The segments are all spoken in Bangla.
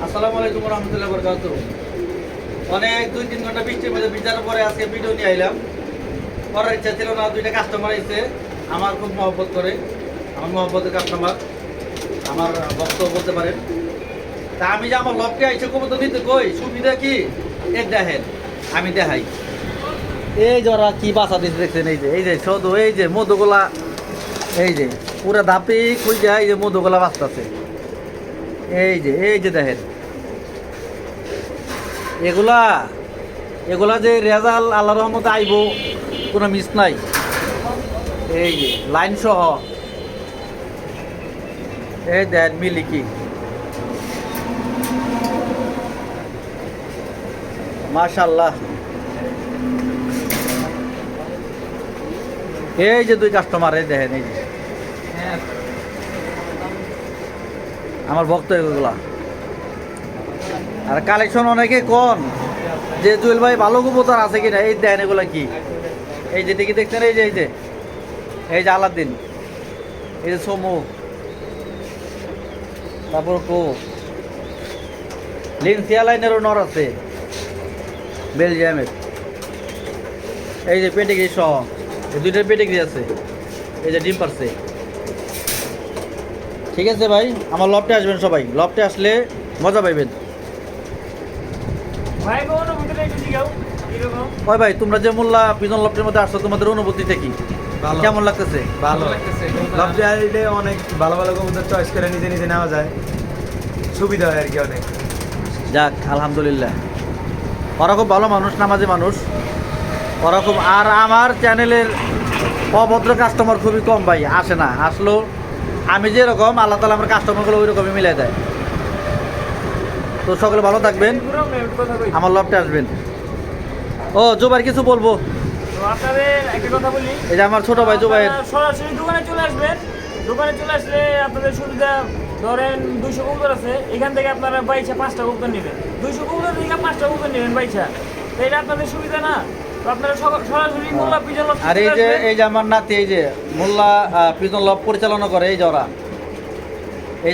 আসসালামু আলাইকুম রহমতুল্লাহ বরকাত। অনেক 2-3 ঘন্টা বৃষ্টির মধ্যে ভিজার পরে আজকে ভিডিও নিয়ে আইলাম। করার ইচ্ছা ছিল না, দুইটা কাস্টমার আইছে, আমার খুব মহব্বত করে, আমার মহব্বতের কাস্টমার, আমার ভক্ত বলতে পারেন। তা আমি যে আমার লবকে আইছে কবুতর নিতে কই, সুবিধা কি এক দেখেন, আমি দেখাই। এই যে ওরা কি বাসা দিতে দেখছেন, এই যে শুধু এই যে মধুগোলা, এই যে পুরা ধাপি খুঁজ যায়, এই যে মধুগোলা বাঁচতেছে, এই যে দেখেন এগুলা এগুলা যে রেজাল্ট আল্লাহ রহমতে আইব, কোনো মিস নাই। এই যে লাইন সহ, এই দেন মিলিকি, মাশাআল্লাহ। এই যে দুই কাস্টমার, এই দেখেন, এই যে আমার ভক্ত এগুলা। আর কালেকশন অনেকে কোন যে জুয়েল ভাই ভালো কবুতর আছে কিনা, এই দেখেন এগুলা কি, এই যে দেখি দেখছেন, এই যে আলাদিন, এই যে সমু, তারপর কো লিনসিয়া লাইনেরও নর আছে, বেলজিয়ামের। এই যে পেটিগ্রি সহ, এই দুইটার পেটিগ্রি আছে, এই যে ডিম পারছে। ঠিক আছে ভাই, আমার লফটে আসবেন সবাই, লফটে আসলে মজা পাইবেন। ওই ভাই, তোমরা যে মোল্লা পিজন লফটের মধ্যে আসছো, তোমাদের অনুভূতিটা কি, কেমন লাগতেছে? ভালো লাগতেছে। লফটে আইলে অনেক ভালো ভালো কবুতর চয়েস করে নিজে নিজে নেওয়া যায়, সুবিধা হয় আর কি অনেক। যাক আলহামদুলিল্লাহ, ওরা খুব ভালো মানুষ, নামাজি মানুষ ওরা খুব। আর আমার চ্যানেলের অভদ্র কাস্টমার খুবই কম ভাই, আসে না, আসলো আমি যেরকম আল্লাহ তাআলা আমার কাস্টমারগুলো ওই রকমই মিলাই দেয়। তো সকলে ভালো থাকবেন, আমার লফটে আসবেন। ও জুবাইর কিছু বলবো, আপনাদের একটা কথা বলি, এই যে আমার ছোট ভাই জুবাইর। সরাসরি দোকানে চলে আসবেন। দোকানে চলে আসলে আপনাদের সুবিধা, ধরেন 200 কবুতর আছে, এখান থেকে আপনারা বাইচা 5টা কবুতর নেবেন, 200 কবুতর থেকে 5টা কবুতর নেবেন বাইচা, তো এটা আপনাদের সুবিধা না? তো আপনারা সরাসরি মোল্লা পিজন লফট। আর এই যে আমার নাতি, এই যে মোল্লা পিজন লফট পরিচালনা করে, এই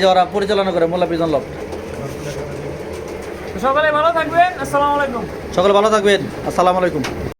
যে ওরা পরিচালনা করে মোল্লা পিজন লফট। সকালে ভালো থাকবেন, আসসালামু আলাইকুম। সকলে ভালো থাকবেন, আসসালামু আলাইকুম।